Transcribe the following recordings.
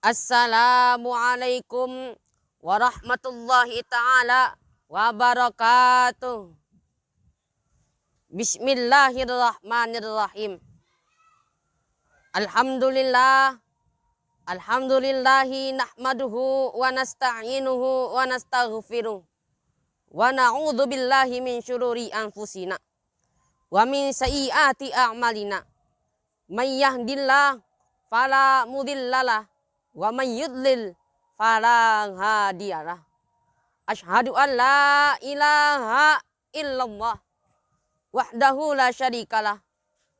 Assalamualaikum warahmatullahi ta'ala wabarakatuh. Bismillahirrahmanirrahim. Alhamdulillahi nahmaduhu wa nasta'inuhu wa nastaghfiruh. Wa na'udzu billahi min syururi anfusina wa min sayyiati a'malina. May yahdihillahu fala mudhillalah wa may yudlil fala hadiyalah. Asyhadu an la ilaha illallah wahdahu la syarikalah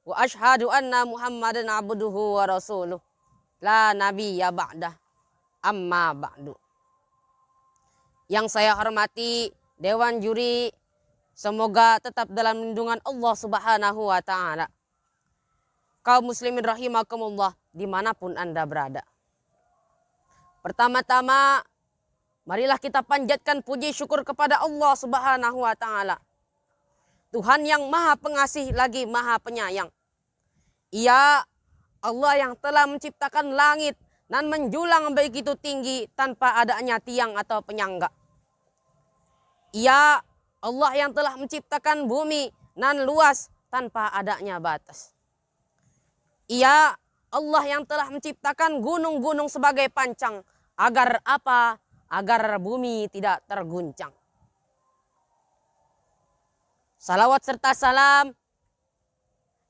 wa asyhadu anna Muhammadan abduhu wa rasuluh la nabiyya ba'dah. Amma ba'du. Yang saya hormati Dewan Juri, semoga tetap dalam lindungan Allah Subhanahu wa ta'ala. Kaum muslimin rahimakumullah dimanapun Anda berada. Pertama-tama, marilah kita panjatkan puji syukur kepada Allah Subhanahu wa ta'ala. Tuhan yang maha pengasih lagi maha penyayang. Ia Allah yang telah menciptakan langit dan menjulang begitu tinggi tanpa adanya tiang atau penyangga. Ia Allah yang telah menciptakan bumi nan luas tanpa adanya batas. Ia Allah yang telah menciptakan gunung-gunung sebagai pancang. Agar apa? Agar bumi tidak terguncang. Salawat serta salam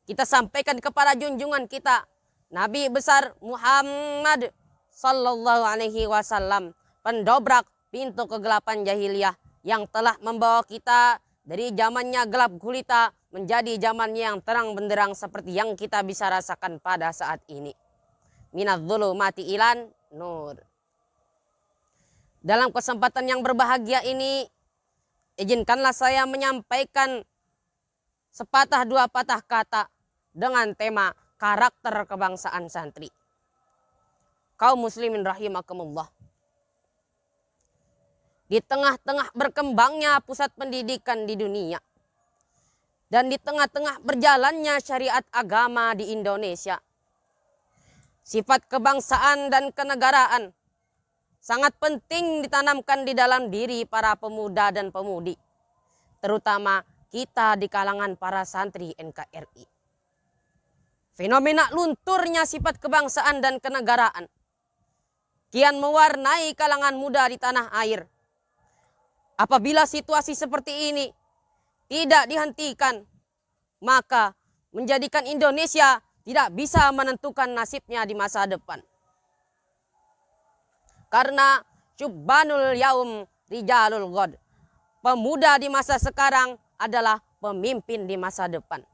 kita sampaikan kepada junjungan kita Nabi besar Muhammad sallallahu alaihi wasallam, pendobrak pintu kegelapan jahiliyah yang telah membawa kita dari zamannya gelap gulita menjadi zamannya yang terang benderang seperti yang kita bisa rasakan pada saat ini. Minadz-dzulumati ilan nur. Dalam kesempatan yang berbahagia ini, izinkanlah saya menyampaikan sepatah dua patah kata dengan tema karakter kebangsaan santri. Kaum muslimin rahimakumullah. Di tengah-tengah berkembangnya pusat pendidikan di dunia dan di tengah-tengah berjalannya syariat agama di Indonesia, sifat kebangsaan dan kenegaraan sangat penting ditanamkan di dalam diri para pemuda dan pemudi, terutama kita di kalangan para santri NKRI. Fenomena lunturnya sifat kebangsaan dan kenegaraan kian mewarnai kalangan muda di tanah air. Apabila situasi seperti ini tidak dihentikan, maka menjadikan Indonesia tidak bisa menentukan nasibnya di masa depan. Karena syubbanul yaum rijalul ghad. Pemuda di masa sekarang adalah pemimpin di masa depan.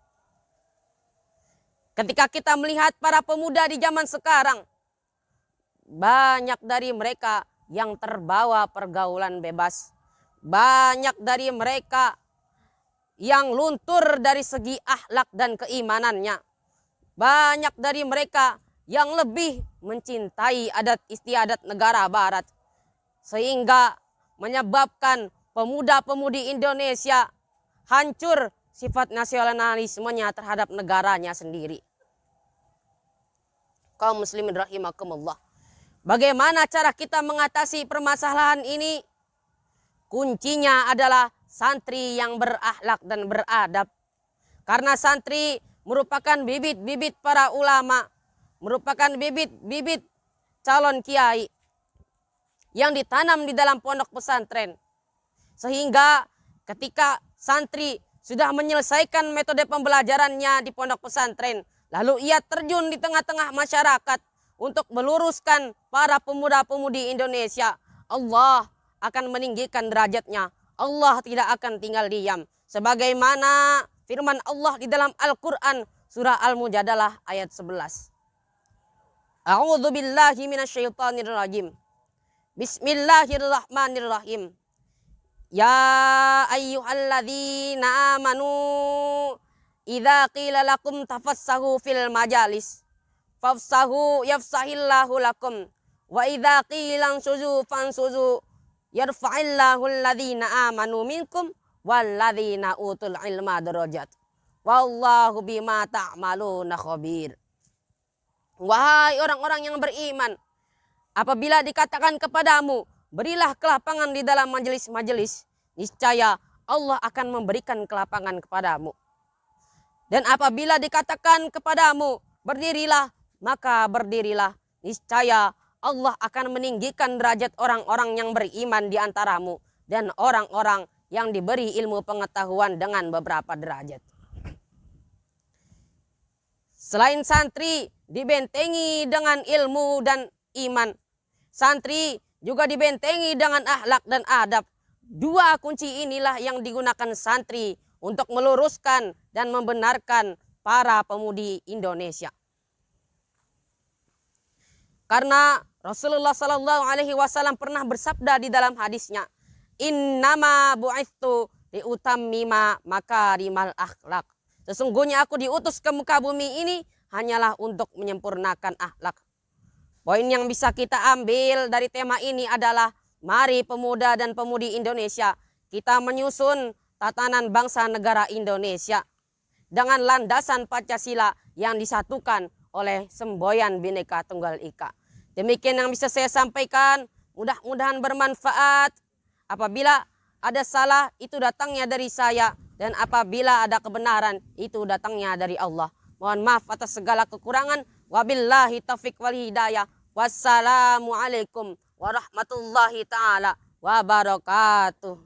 Ketika kita melihat para pemuda di zaman sekarang, banyak dari mereka yang terbawa pergaulan bebas. Banyak dari mereka yang luntur dari segi akhlak dan keimanannya. Banyak dari mereka yang lebih mencintai adat istiadat negara barat, sehingga menyebabkan pemuda-pemudi Indonesia hancur sifat nasionalismenya terhadap negaranya sendiri. Kaum muslimin rahimakumullah. Bagaimana cara kita mengatasi permasalahan ini? Kuncinya adalah santri yang berakhlak dan beradab. Karena santri merupakan bibit-bibit para ulama, merupakan bibit-bibit calon kiai yang ditanam di dalam pondok pesantren. Sehingga ketika santri sudah menyelesaikan metode pembelajarannya di pondok pesantren, lalu ia terjun di tengah-tengah masyarakat untuk meluruskan para pemuda-pemudi Indonesia, Allah akan meninggikan derajatnya. Allah tidak akan tinggal diam. Sebagaimana firman Allah di dalam Al-Quran surah Al-Mujadalah ayat 11. A'udzu billahi minasyaitonir rajim. Bismillahirrahmanirrahim. Ya ayyuhalladzina amanu idza qila lakum tafassahu fil majalis fafsahu yafsahillahu lakum wa idza qila ansuzu fansuzu yarfa'illahu alladzina amanu minkum walladzina utul ilma darajat wallahu bima ta'maluna khabir. Wahai orang-orang yang beriman, Apabila dikatakan kepadamu, berilah kelapangan di dalam majelis-majelis, niscaya Allah akan memberikan kelapangan kepadamu. Dan apabila dikatakan kepadamu, berdirilah, maka berdirilah, niscaya Allah akan meninggikan derajat orang-orang yang beriman di antaramu dan orang-orang yang diberi ilmu pengetahuan dengan beberapa derajat. Selain santri dibentengi dengan ilmu dan iman, santri juga dibentengi dengan akhlak dan adab. Dua kunci inilah yang digunakan santri untuk meluruskan dan membenarkan para pemudi Indonesia. Karena Rasulullah SAW pernah bersabda di dalam hadisnya, "Innama bu'itsu liutammima makarimal akhlak." Sesungguhnya aku diutus ke muka bumi ini hanyalah untuk menyempurnakan akhlak. Poin yang bisa kita ambil dari tema ini adalah, mari pemuda dan pemudi Indonesia, kita menyusun tatanan bangsa negara Indonesia dengan landasan Pancasila yang disatukan oleh semboyan Bhinneka Tunggal Ika. Demikian yang bisa saya sampaikan, mudah-mudahan bermanfaat. Apabila ada salah, itu datangnya dari saya, dan apabila ada kebenaran, itu datangnya dari Allah. Mohon maaf atas segala kekurangan. Wabillahi taufiq wal hidayah. Wassalamualaikum warahmatullahi taala wabarakatuh.